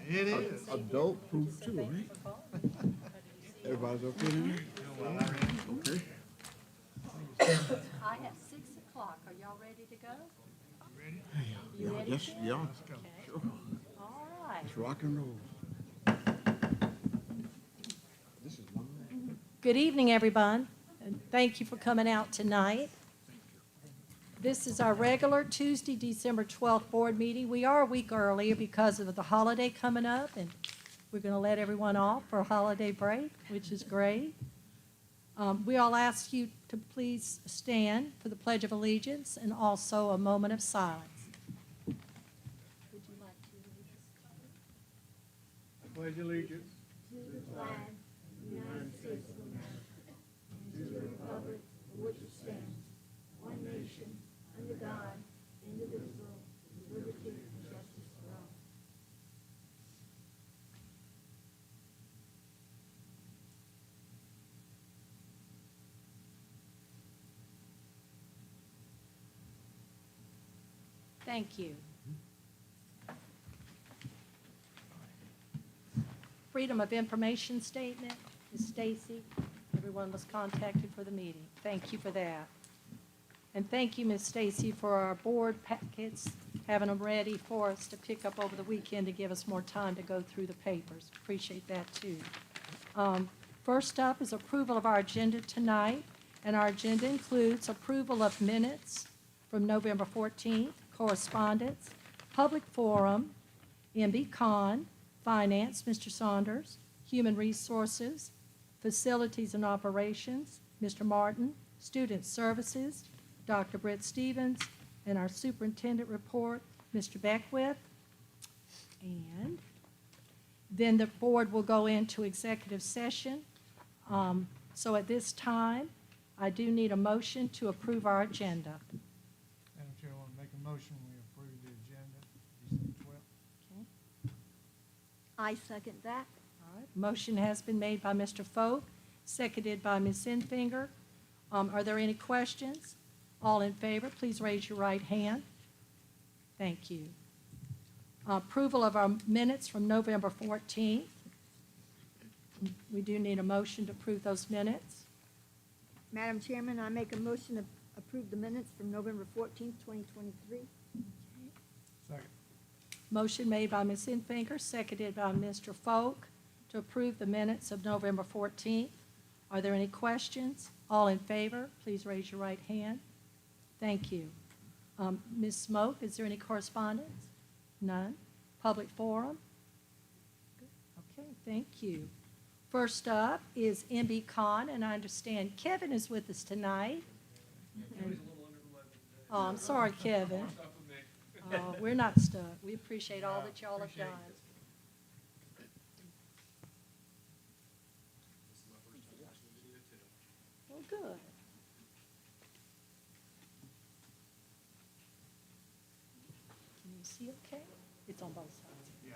It is. Adult proof too, right? Everybody's okay in there? Okay. I have 6 o'clock. Are y'all ready to go? You Yeah, ready? yes, Tim? yeah. Okay. Sure. All right. It's rock and roll. This is mine. Good evening, everyone, and thank you for coming out tonight. This is our regular Tuesday, December 12th board meeting. We are a week earlier because of the holiday coming up, and we're going to let everyone off for a holiday break, which is great. We all ask you to please stand for the Pledge of Allegiance and also a moment of silence. Would you like to lead us? I pledge allegiance. To the flag of the United States of America, and to the republic for which it stands, one nation, under God, indivisible, with liberty and justice for all. Thank you. Freedom of Information Statement, Ms. Stacy. Everyone was contacted for the meeting. Thank you for that. And thank you, Ms. Stacy, for our board packets, having them ready for us to pick up over the weekend to give us more time to go through the papers. Appreciate that, too. First up is approval of our agenda tonight, and our agenda includes approval of minutes from November 14th, correspondence, public forum, MB Finance, Mr. Saunders, Human Resources, Facilities and Operations, Mr. Martin, Student Services, Dr. Britt Stevens, and our Superintendent Report, Mr. Beckwith. And then the board will go into executive session. So at this time, I do need a motion to approve our agenda. Madam Chair, I want to make a motion, we approve the agenda, December 12th. Okay. I second that. All right. Motion has been made by Mr. Folk, seconded by Ms. Infinger. Are there any questions? All in favor, please raise your right hand. Thank you. Approval of our minutes from November 14th. We do need a motion to approve those minutes. Madam Chairman, I make a motion to approve the minutes from November 14th, 2023. Second. Motion made by Ms. Infinger, seconded by Mr. Folk to approve the minutes of November 14th. Are there any questions? All in favor, please raise your right hand. Thank you. Ms. Smoke, is there any correspondence? None. Public forum? Okay, thank you. First up is MB and I understand Kevin is with us tonight. Oh, I'm sorry, Kevin. We're not stuck. We appreciate all that y'all have done. Well, good. Can you see okay? It's on both sides. Yeah.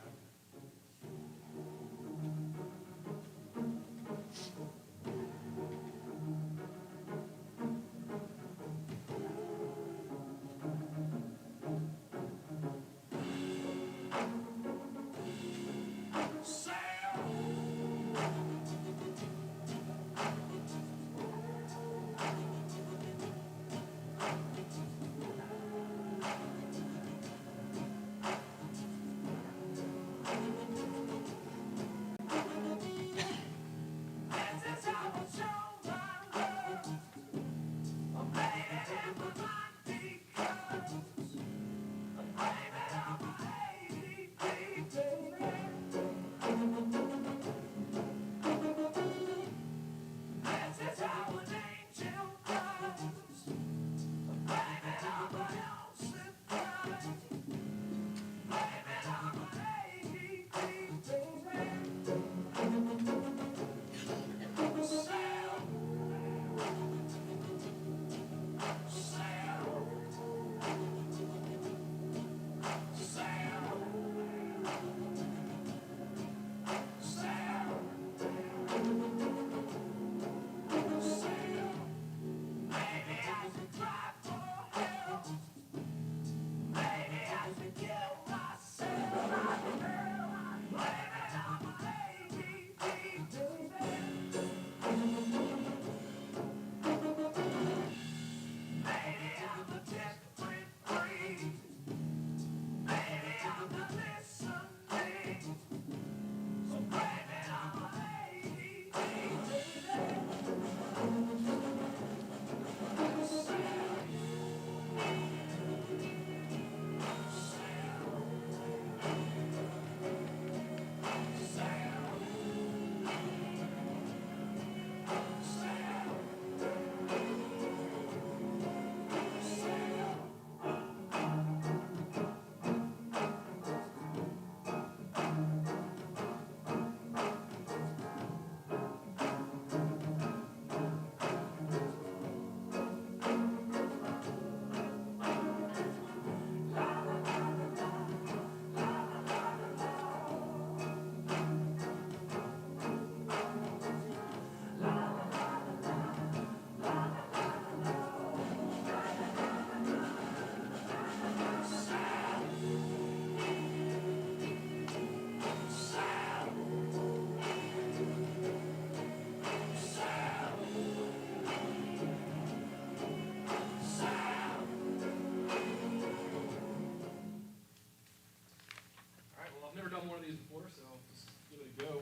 never done one of these before, so just give it a go.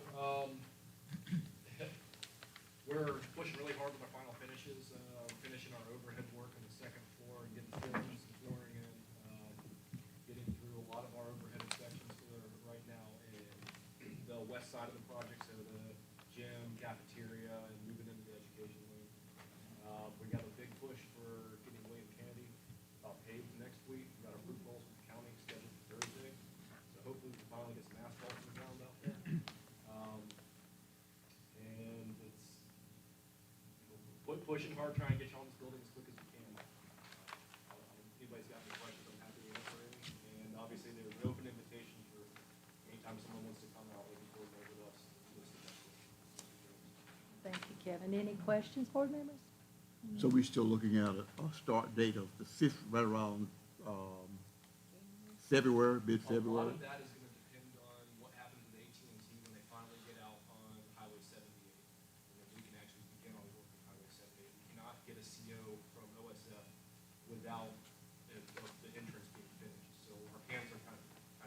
We're pushing really hard with our final finishes, finishing our overhead work on the second floor and getting fittings and flooring in, getting through a lot of our overhead inspections for right now in the west side of the project, so the gym, cafeteria, and moving into the education wing. We got a big push for getting William Kennedy about paved next week. We got our roof rolls with the county scheduled for Thursday, so hopefully we can finally get some asphalt in the ground out there. And it's pushing hard, trying to get you on this building as quick as we can. Anybody's got any questions, I'm happy to answer any. And obviously, there's an open invitation for anytime someone wants to come out, they can coordinate with us. Thank you, Kevin. Any questions, board members? So we're still looking at a start date of the 5th, right around, February, A lot mid-February? of that is gonna depend on what happens with AT&T when they finally get out on Highway 78. And then we can actually begin our work on Highway 78. We cannot get a CO from OSF without the entrance being finished. So our hands are kind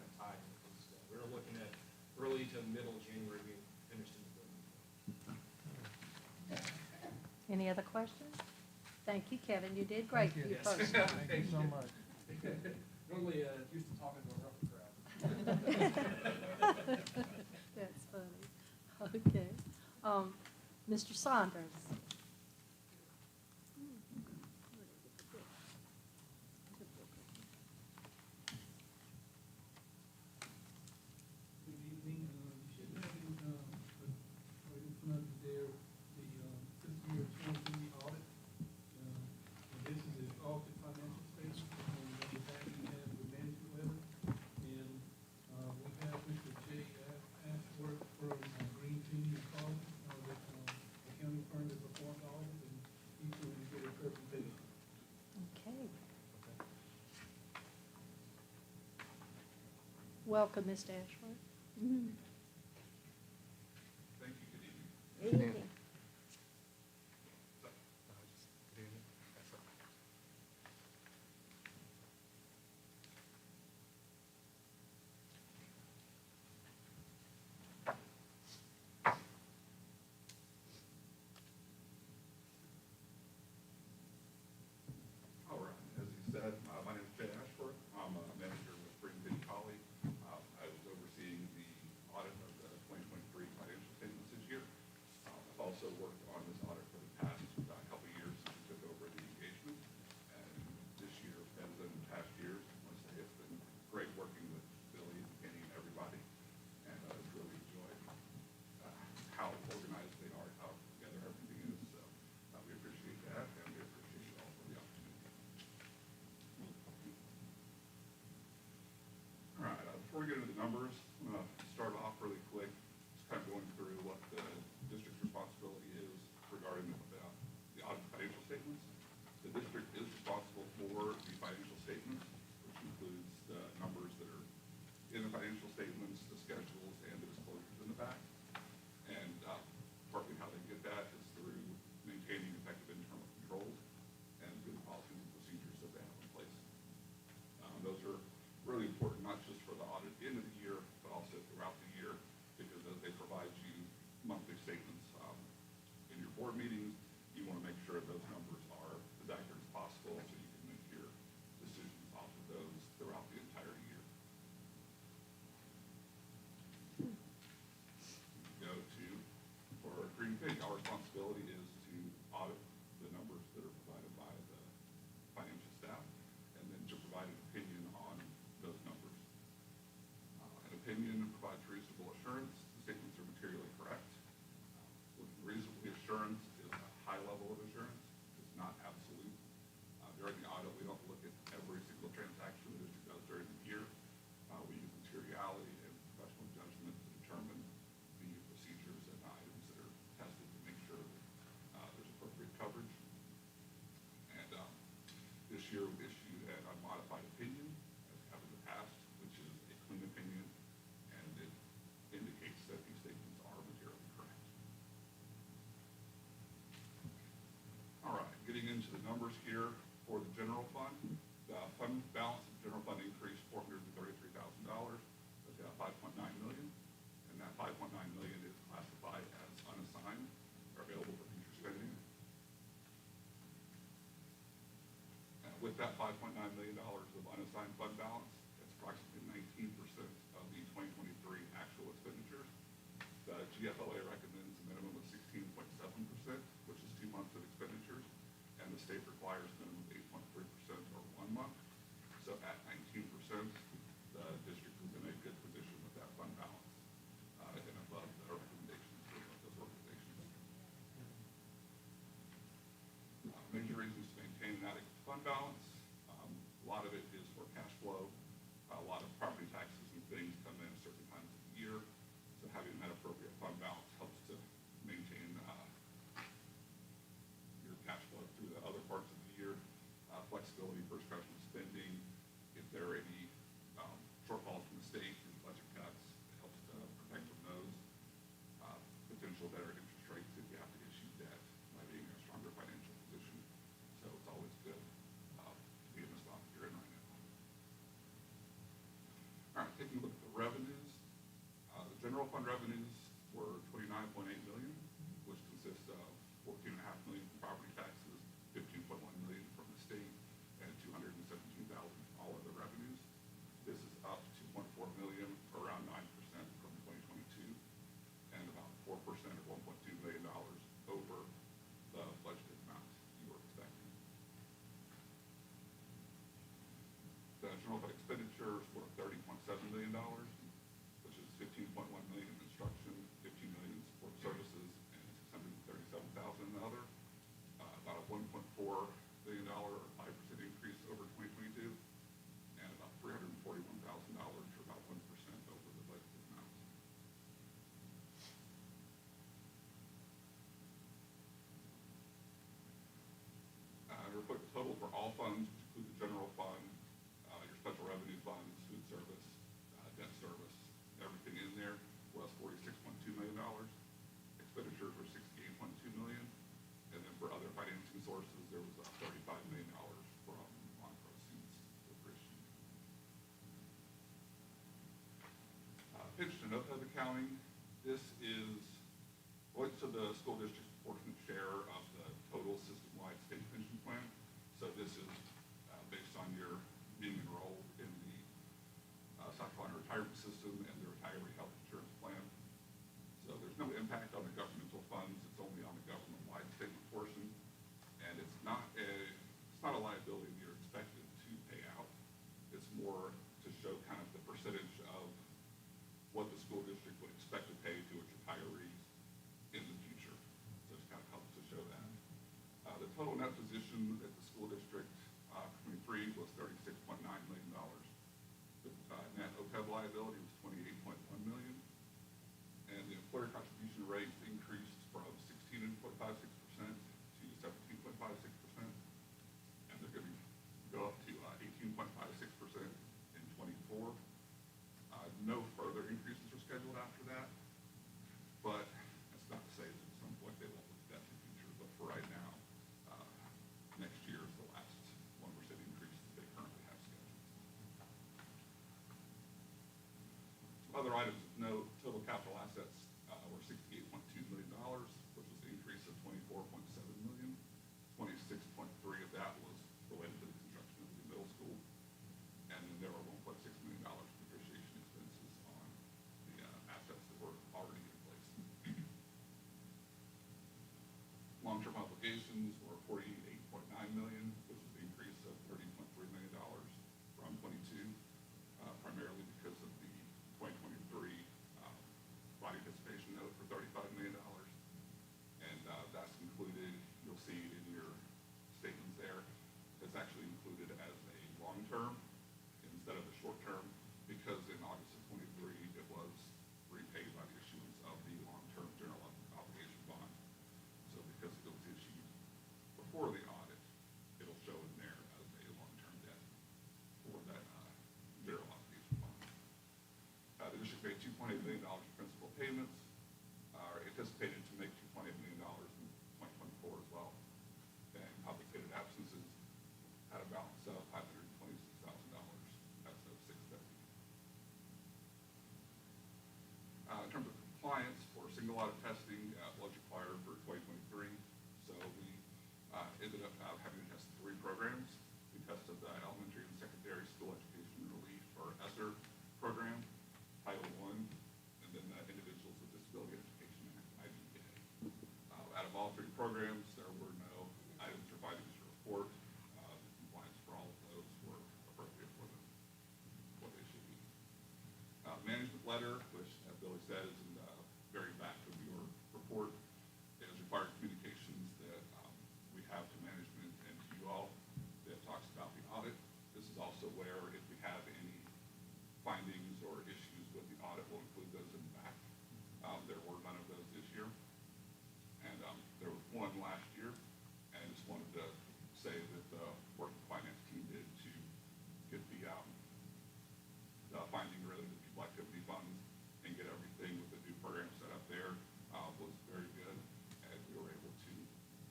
of tied. Because we're looking at early to middle January being finished in the building. Any other questions? Thank you, Kevin. You did great for Thank you. your first time. Thank you so much. Normally, used to talking to a rougher crowd. That's funny. Okay. Mr. Saunders? Good evening. You should have in, right in front of you there, the fiscal year 2020 audit. And this is the audited financial statement. And on the back you have the management letter. And we have Mr. J. Ashworth from Green Team College, that accounting firm that performed the audit, and he's going to give a presentation. Okay. Welcome, Mr. Ashworth. Thank you, good evening. Evening. All right, as you said, my name is Jay Ashford. I'm a manager with Green City College. I was overseeing the audit of the 2023 financial statements this year. I've also worked on this audit for the past couple of years since we took over the engagement. And this year, as in past years, I want to say it's been great working with Billy, Kenny, and everybody. And I've really enjoyed how organized they are, how together everything is. So we appreciate that, and we appreciate you all for the opportunity. All right, before we get into the numbers, I'm going to start off really quick, just kind of going through what the district's responsibility is regarding the audit financial statements. The district is responsible for the financial statements, which includes the numbers that are in the financial statements, the schedules, and the disclosures in the back. And partly how they get that is through maintaining effective internal controls and good policies and procedures that they have in place. Those are really important, not just for the audit at the end of the year, but also throughout the year, because as they provide you monthly statements in your board meetings, you want to make sure those numbers are as accurate as possible so you can make your decisions off of those throughout the entire year. Go to, for Green City, our responsibility is to audit the numbers that are provided by the financial staff, and then to provide an opinion on those numbers. An opinion provides reasonable assurance the statements are materially correct. Reasonable assurance is a high level of assurance. It's not absolute. During the audit, we don't look at every single transaction the district does during the year. We use materiality and professional judgment to determine the procedures and items that are tested to make sure that there's appropriate coverage. And this year we issued a modified opinion, as we have in the past, which is a clean opinion, and it indicates million of unassigned fund balance. That's approximately 19% of the 2023 actual expenditures. The GFOA recommends a minimum of 16.7%, which is 2 months of expenditures, and the state requires a minimum of 8.3% or 1 month. So at 19%, the district is in a good position with that fund balance and above the recommendations of those organizations. Major reasons to maintain an adequate fund balance. A lot of it is for cash flow. A lot of property taxes and things come in at certain times of the year. So having that appropriate fund balance helps to maintain your cash flow through the other parts of the year. Flexibility for discretionary spending. If there are any shortfalls from the state and budget cuts, it helps to protect from those. Potential better interest rates if you have to issue debt by being in a stronger financial position. So it's always good to be in the spot that you're in right now. All right, taking a look at the revenues. The general fund revenues were $29.8 million, which consists of $14.5 million from property taxes, $15.1 million from the state, and $217,000 from all other revenues. This is up $2.4 million, or around 9% from 2022, and about 4% or $1.2 million over the budgeted amount you were expecting. The general fund expenditures were $30.7 million, which is $15.1 million in instruction, $15 million in support services, and $637,000 in other. About a $1.4 million or 5% increase over 2022, and about $341,000 or about 1% over the budgeted amount. Report the total for all funds, which include the general fund, your special revenue funds, food service, debt service, everything in there was $46.2 million. Expenditures were $68.2 million. And then for other financing sources, there was $35 million from bond proceeds appreciation. Pension and OPEB accounting. This is relates to the school district's proportionate share of the total system-wide state pension plan. So this is based on your being enrolled in the South Carolina retirement system and the retiree health insurance plan. So there's no impact on the governmental funds. It's only on the government-wide statement portion, and it's not a liability that you're expected to pay out. It's more to show kind of the percentage of what the school district would expect to pay to its retirees in the future. So it kind of helps to show that. The total net position at the school district for 23 was $36.9 million. The net OPEB liability was $28.1 million. And the employer contribution rate increased from 16.56% to 17.56%. And they're going to go up to 18.56% in 24. No further increases are scheduled after that. But that's not to say that at some point they won't look at that in the future. But for right now, next year is the last 1% increase that they currently have scheduled. Other items of note, total capital assets were $68.2 million, which was an increase of $24.7 million. 26.3 of that was related to the construction of the middle school. And then there were $1.6 million depreciation expenses on the assets that were already in place. Long-term obligations were $48.9 million, which was an increase of $30.3 million from 22, primarily because of the 2023 body participation note for $35 million. And that's included, you'll see in your statements there, it's actually included as a long-term instead of a short-term, because in August of 23, it was repaid by the issuance of the long-term general obligation bond. So because it was issued before the audit, it'll show in there as a long-term debt for that general obligation bond. The district made $2.8 million in principal payments, are anticipated to make $2.8 million in 2024 as well. And compensated absences had a balance of $526,000 as of 6/30. In terms of compliance for single audit testing, was required for 2023. So we ended up having to test 3 programs. We tested the elementary and says in the very back of your report, is required communications that we have to management and to you all that talks about the audit. This is also where if we have any findings or issues with the audit, we'll include those in the back. There were none of those this year. And there was one last year, and I just wanted to say that the work the finance team did to get the finding related to people activity funds and get everything with the new program set up there was very good, and we were able to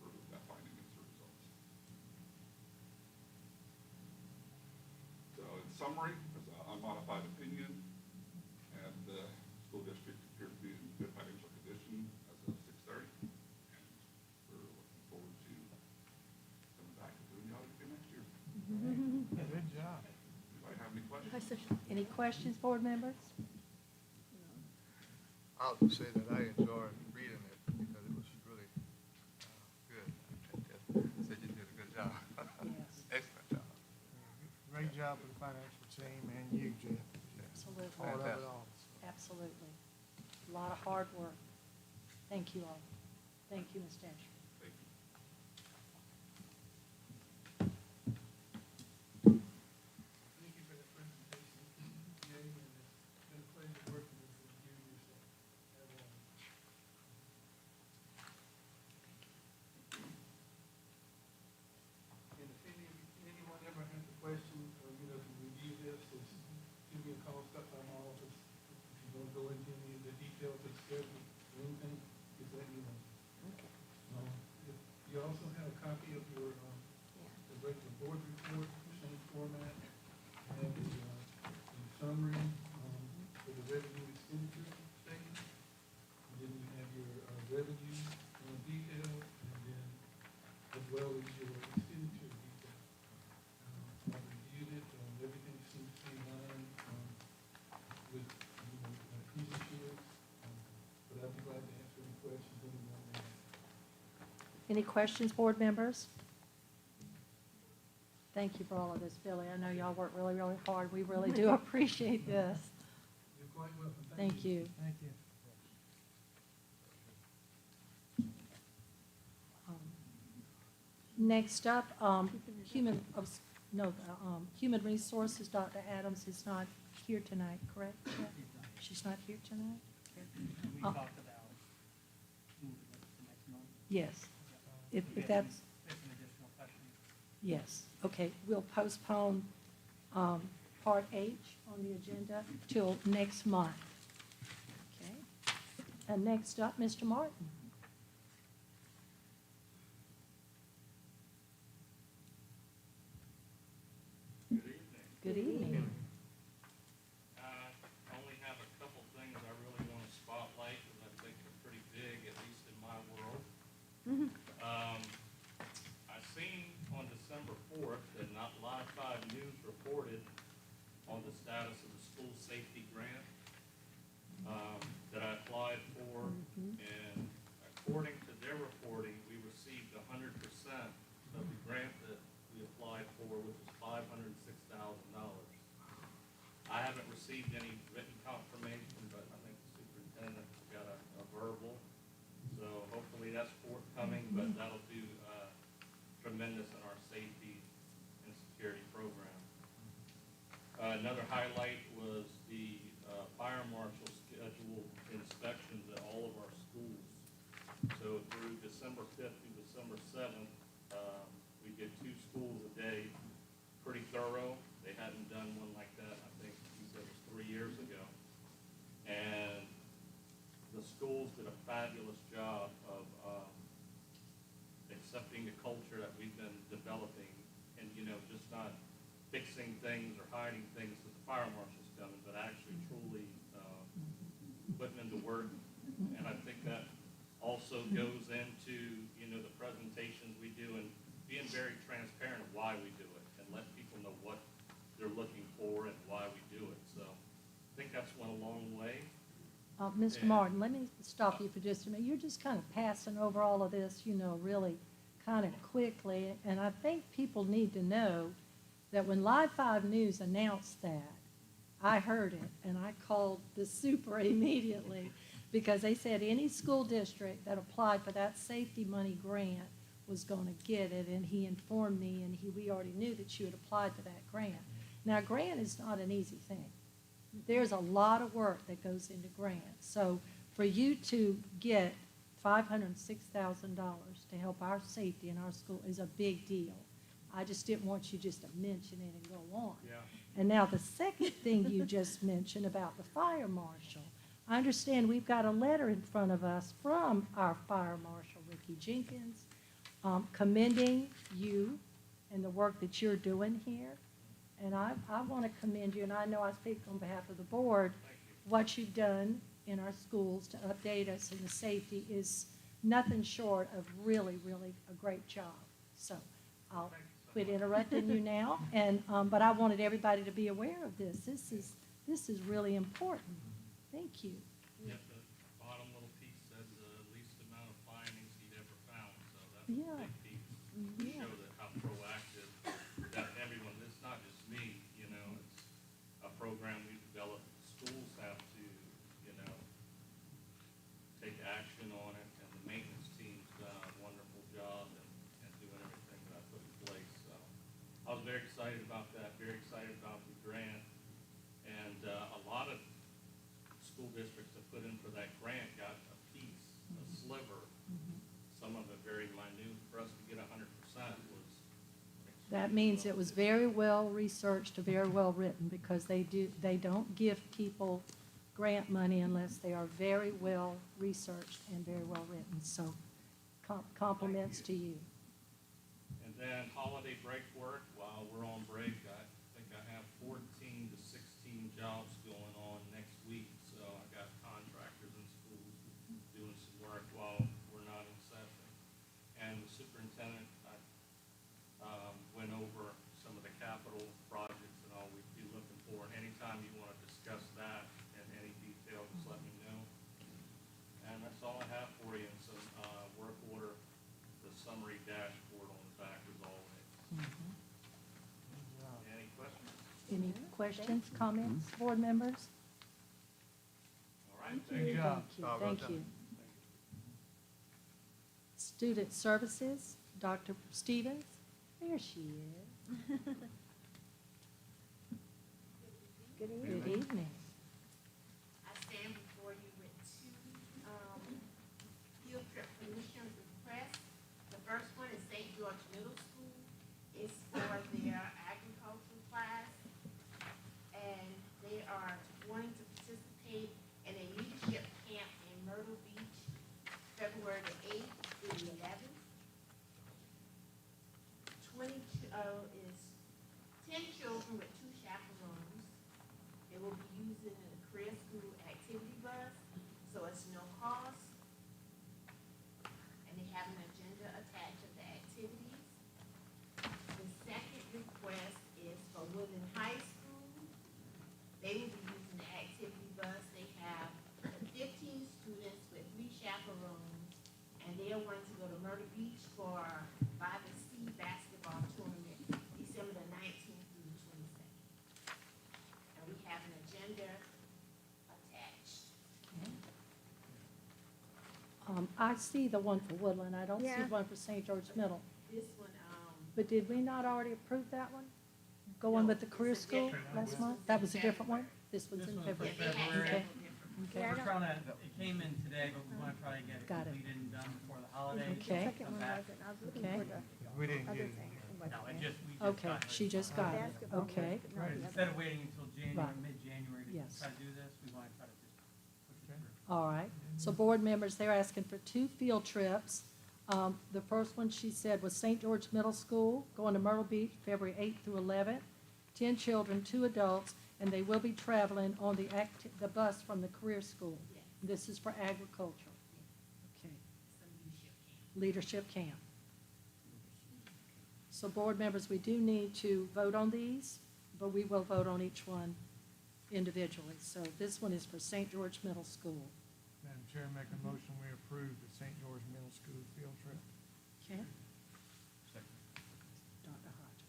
remove that finding as a result. So in summary, it's an unmodified opinion, and the school district appears to be in good financial condition as of 6:30, and we're looking forward to coming back and doing the audit again next year. Good job. Anybody have any questions? Any questions, board members? I'll just say that I enjoyed reading it because it was really good. Said you did a good job. Yes. Excellent job. Great job with the financial team and you, Jeff. Absolutely. Part of it Fantastic. all. Absolutely. A lot of hard work. Thank you all. Thank you, Ms. Dasher. Thank you. Thank you for that presentation, Jay, and it's been a pleasure working with you yourself. As always. And if anyone ever has a question, or, can review this, just give me a call, stop by my office. If you don't go into any of the details of the schedule or anything, just let me know. Okay. You also have a copy of your, the regular board report, same format, have the summary, for the revenue expenditure statement. And then you have your, revenue, detail, and then as well as your expenditure detail. I reviewed it, everything seems to be in line, with, previous years. But I'd be glad to answer any questions anyone may have. Any questions, board members? Thank you for all of this, Billy. I know y'all work really, really hard. We really do appreciate this. You're quite welcome. Thank you. Thank you. Next up, Human Resources, Dr. Adams is not here tonight, correct? She's not here tonight? We Uh, talked about moving it to next month. Yes. If that's, It's an additional question. yes. Okay, we'll postpone Part H on the agenda till next month. Okay? And next up, Mr. Martin. Good evening. Good evening. I only have a couple things I really want to spotlight because I think they're pretty big, at least in my world. I seen on December 4th that not Live 5 News reported on the status of the school safety grant that I applied for. And according to their reporting, we received 100% of the grant that we applied for, which was $506,000. I haven't received any written confirmation, but I think the superintendent got a verbal. So hopefully that's forthcoming, but that'll do tremendous in our safety and security program. Another highlight was the fire marshal scheduled inspections at all of our schools. So through December 5th through December 7th, we did 2 schools a day, pretty thorough. They hadn't done one like that, I think he said it was 3 years ago. And the schools did a fabulous job of accepting the culture that we've been developing and, just not fixing things or hiding things that the fire marshal's coming, but actually truly putting them to work. And I think that also goes into, the presentations we do and being very transparent of why we do it and let people know what they're looking for and why we do it. So I think that's went a long way. Mr. And- Martin, let me stop you for just a minute. You're just kind of passing over all of this, really kind of quickly. And I think people need to know that when Live 5 News announced that, I heard it, and I called the super immediately, because they said any school district that applied for that safety money grant was gonna get it, and he informed me, and we already knew that you had applied for that grant. Now, grant is not an easy thing. There's a lot of work that goes into grants. So for you to get $506,000 to help our safety in our school is a big deal. I just didn't want you just to mention it and go on. Yeah. And now the second thing you just mentioned about the fire marshal, I understand we've got a letter in front of us from our fire marshal, Ricky Jenkins, commending you and the work that you're doing here. And I want to commend you, and I know I speak on behalf of the board, what you've done in our schools to update us in the safety is nothing short of really, really a great job. So I'll quit interrupting you now, and, but I wanted everybody to be aware of this. This is really important. Thank you. Yep, the bottom little piece says the least amount of findings he'd ever found, so that's Yeah. a big piece. To Yeah. show that how proactive that everyone, it's not just me, you know, it's a program we've developed. Schools have to, you know, take action on it, and the maintenance team's done a wonderful job and doing everything that I put in place, so. I was very excited about that, very excited about the grant, and a lot of school districts that put in for that grant got a piece, a sliver, some of it very minute. For us to get 100% was. That means it was very well researched, very well written, because they don't give people grant money unless they are very well researched and very well written. So compliments to you. And then holiday break work, while we're on break, I think I have 14 to 16 jobs going on next week. So I got contractors in schools doing some work while we're not in session. And the superintendent, I went over some of the capital projects and all we'd be looking for. And anytime you want to discuss that in any detail, just let me know. And that's all I have for you, and some work order, the summary dashboard on the back is all it. Any questions? Any questions, comments, board members? All right, Good thank you. job. Thank you. Student Services, Dr. Stevens, there she is. Good Good evening. I stand before you with two field trip permission requests. The first one is St. George Middle School. It's for their agricultural class. And they are wanting to participate in a leadership camp in Myrtle Beach, February the 8th through the 11th. 10 children with 2 chaperones. They will be using a career school activity bus, so it's no cost. And they have an agenda attached to the activities. The second request is for Woodland High School. They will be using the activity bus. They have 15 students with 3 chaperones, and they are wanting to go to Myrtle Beach for by the Sea basketball tournament, December the 19th through the 22nd. And we have an agenda attached. I see the one for Woodland. I don't see Yeah. the one for St. George Middle. This one, But did we not already approve that one? Going No, with the career it's a school different last one. month? That was a different one? February. This one's This in one's for February. yeah, they have February. several different. Yeah, I We're don't- trying to, it came in today, but we want to try to get it Got it. completed and done before the holidays. Okay. The second Come one back. wasn't, I was looking Okay. for the We didn't other get thing. it. No, it just, we just Okay, got it. she just got it. Basketball was, Okay. but not Right, the other instead of one. waiting until January, Right. mid-January to Yes. try to do this, we want to try to just push it through. All right. So board members, they're asking for 2 field trips. The first one, she said, was St. George Middle School, going to Myrtle Beach, February 8th through 11th. 10 children, 2 adults, and they will be traveling on the bus from the career school. Yes. This is for agriculture. Okay. Some leadership camp. Leadership camp. So board members, we do need to vote on these, but we will vote on each one individually. So this one is for St. George Middle School. Madam Chair, make a motion, we approve the St. George Middle School field trip. Okay? Dr. Hodges.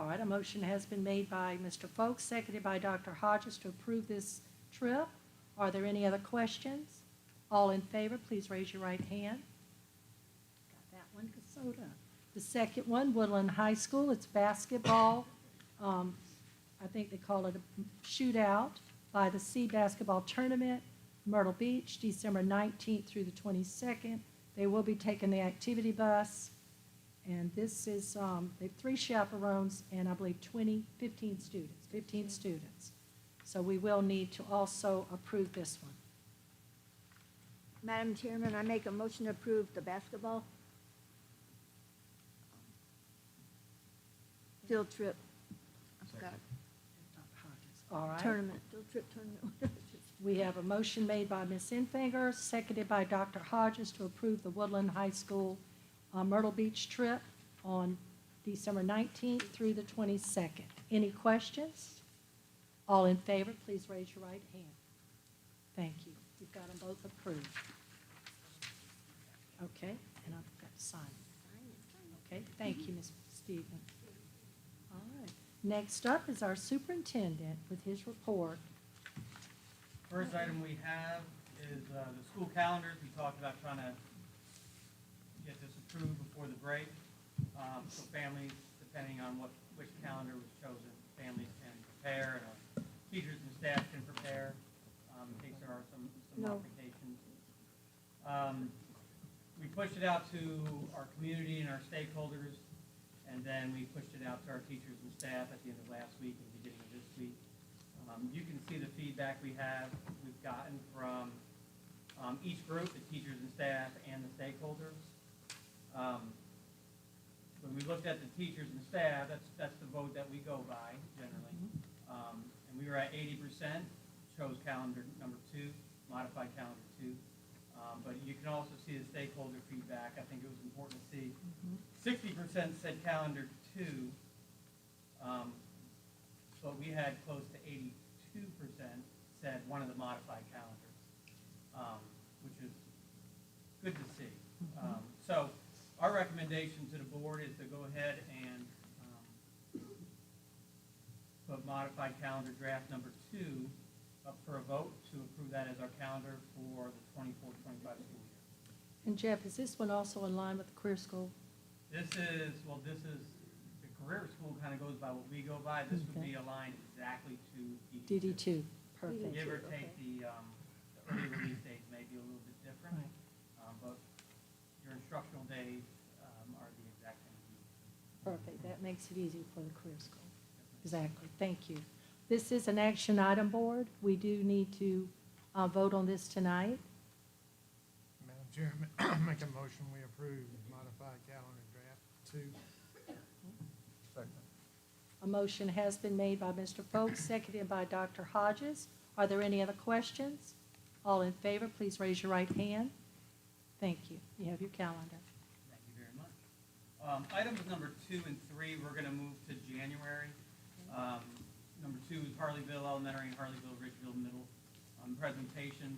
All right, a motion has been made by Mr. Folks, seconded by Dr. Hodges to approve this trip. Are there any other questions? All in favor, please raise your right hand. Got that one, Casoda. The second one, Woodland High School, it's basketball. I think they call it a shootout by the C basketball tournament, Myrtle Beach, December 19th through the 22nd. They will be taking the activity bus. And this is, they have 3 chaperones and I believe 15 students. So we will need to also approve this one. Madam Chairman, I make a motion to approve the basketball field trip. I forgot. All right. Tournament, field trip tournament. whatever it is. We have a motion made by Ms. Infinger, seconded by Dr. Hodges to approve the Woodland High School Myrtle Beach trip on December 19th through the 22nd. Any questions? All in favor, please raise your right hand. Thank you. We've got them both approved. Okay, and I've got to sign it. Okay, thank you, Ms. Stevens. All right. Next up is our superintendent with his report. First item we have is the school calendars. We talked about trying to get this approved before the break. So families, depending on which calendar was chosen, families can prepare, and our teachers and staff can prepare in case there are some modifications. We pushed it out to our community and our stakeholders, and then we pushed it out to our teachers and staff at the end of last week and beginning of this week. You can see the feedback we've gotten from each group, the teachers and staff and the stakeholders. When we looked at the teachers and staff, that's the vote that we go by generally. And we were at 80%, chose calendar number 2, modified calendar 2. But you can also see the stakeholder feedback. I think it was important to see 60% said calendar 2, but we had close to 82% said one of the modified calendars, which is good to see. So our recommendation to the board is to go ahead and put modified calendar draft number 2 up for a vote to approve that as our calendar for the 24-25 school year. And Jeff, is this one also in line with the career school? This is the career school kind of goes by what we go by. This would be aligned exactly to DD2. DD2, perfect. Give or take the early release days may be a little bit different, Right. but your instructional days are the exact same. Perfect, that makes it easy for the career school. Exactly, thank you. This is an action item board. We do need to vote on this tonight. Madam Chairman, make a motion, we approve modified calendar draft 2. Second. A motion has been made by Mr. Folks, seconded by Dr. Hodges. Are there any other questions? All in favor, please raise your right hand. Thank you. You have your calendar. Thank you very much. Items number 2 and 3, we're going to move to January. Number 2 is Harleyville Elementary and Harleyville Ridgeville Middle presentation.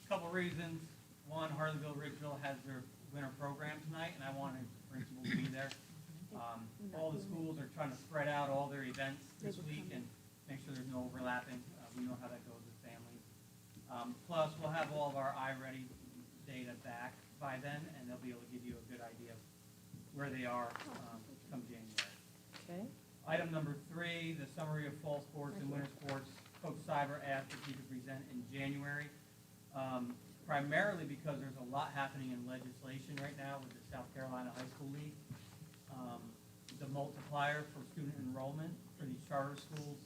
Couple reasons. One, Harleyville Ridgeville has their winter program tonight, and I wanted the principal to be there. All the schools are trying to spread out all their events this week and make sure there's no overlapping. We know how that goes with families. Plus, we'll have all of our iReady data back by then, and they'll be able to give you a good idea of where they are come January. Okay. Item number 3, the summary of fall sports and winter sports. Coach Cyber asked if he could present in January, primarily because there's a lot happening in legislation right now with the South Carolina High School League. The multiplier for student enrollment for these charter schools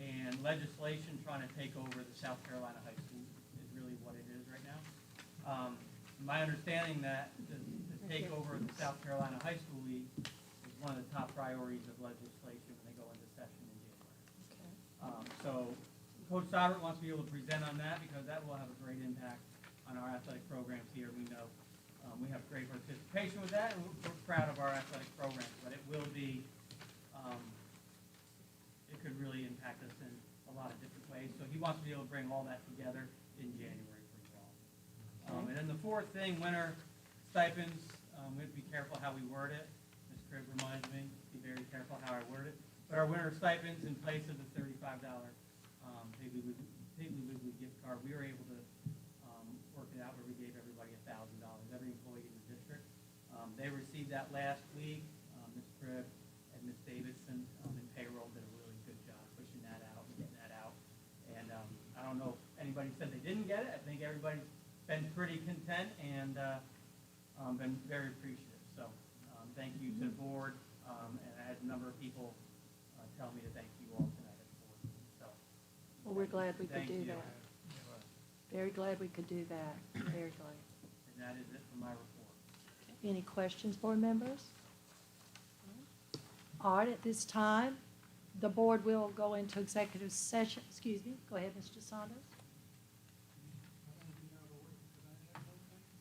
and legislation trying to take over the South Carolina High School is really what it is right now. My understanding that the takeover of the South Carolina High School League is one of the top priorities of legislation when they go into session in January. So Coach Seibert wants to be able to present on that because that will have a great impact on our athletic programs here. We know we have great participation with that, and we're proud of our athletic programs, but it will be, it could really impact us in a lot of different ways. So he wants to be able to bring all that together in January for you all. And then the fourth thing, winter stipends, we have to be careful how we word it. Ms. Cribb reminds me, be very careful how I word it. But our winter stipends, in place of the $35 Piggly Wiggly gift card, we were able to work it out where we gave everybody $1,000, every employee in the district. They received that last week. Ms. Cribb and Ms. Davidson in payroll did a really good job pushing that out and getting that out. And I don't know if anybody said they didn't get it. I think everybody's been pretty content and been very appreciative. So thank you to the board. And I had a number of people tell me to thank you all tonight at the board. So, Well, we're glad we could thank do you. that. Very glad we could do that. Very glad. And that is it for my report. Any questions, board members? All right, at this time, the board will go into executive session. Excuse me. Go ahead, Mr. Saunders.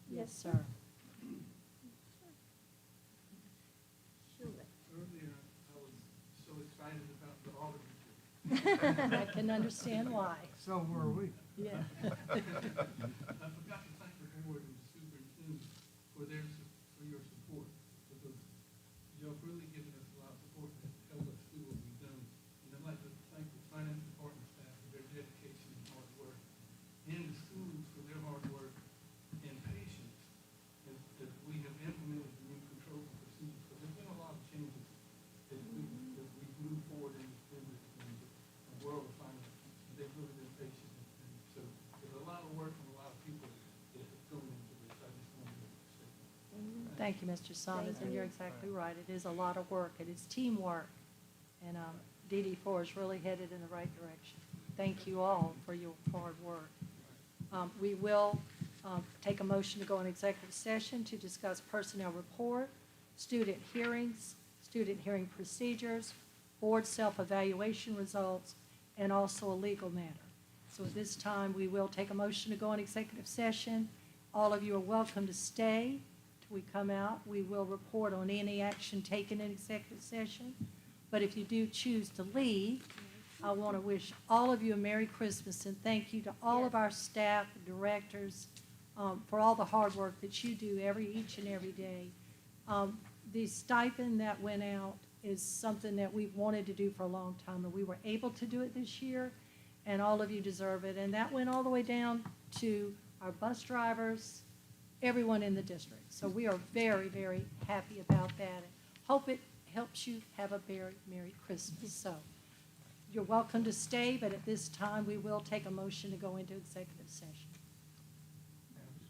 Yes, sir. Earlier, I was so excited about the audit report. I can understand why. So were we. Yeah. I forgot to thank the board and the superintendent for your support, because y'all really given us a lot of support to help us do what we've done. And I'd like to thank the finance department staff for their dedication and hard work, and the schools for their hard work and patience as we have implemented the new controls and procedures. Because there's been a lot of changes as we move forward in the world of finance. They've really been patient. And so there's a lot of work from a lot of people that have gone into this. I just wanted to say that. Thank you, Mr. Saunders, and you're exactly right. It is a lot of work. It is teamwork, and DD4 is really headed in the right direction. Thank you all for your hard work. We will take a motion to go in executive session to discuss personnel report, student hearings, student hearing procedures, board self-evaluation results, and also a legal matter. So at this time, we will take a motion to go in executive session. All of you are welcome to stay till we come out. We will report on any action taken in executive session. But if you do choose to leave, I want to wish all of you a Merry Christmas and thank you to all of our staff, directors, for all the hard work that you do each and every day. The stipend that went out is something that we've wanted to do for a long time, and we were able to do it this year, and all of you deserve it. And that went all the way down to our bus drivers, everyone in the district. So we are very, very happy about that, and hope it helps you have a very Merry Christmas. So you're welcome to stay, but at this time, we will take a motion to go into executive session.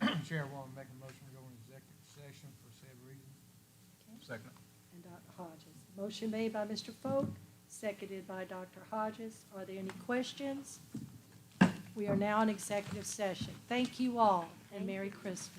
Madam Chair, want to make a motion to go into executive session for said reason. Second. And Dr. Hodges. Motion made by Mr. Folk, seconded by Dr. Hodges. Are there any questions? We are now in executive session. Thank you all, and Merry Christmas.